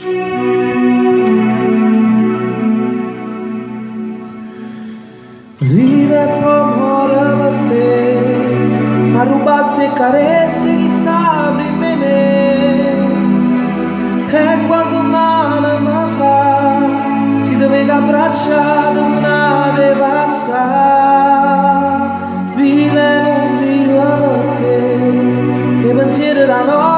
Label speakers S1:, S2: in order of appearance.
S1: Vive come da te, a rubarsi carezze che sta in me. E quando male mi fa, si deve abbracciare una devassa. Vive non vivo a te, che pensiero da noi.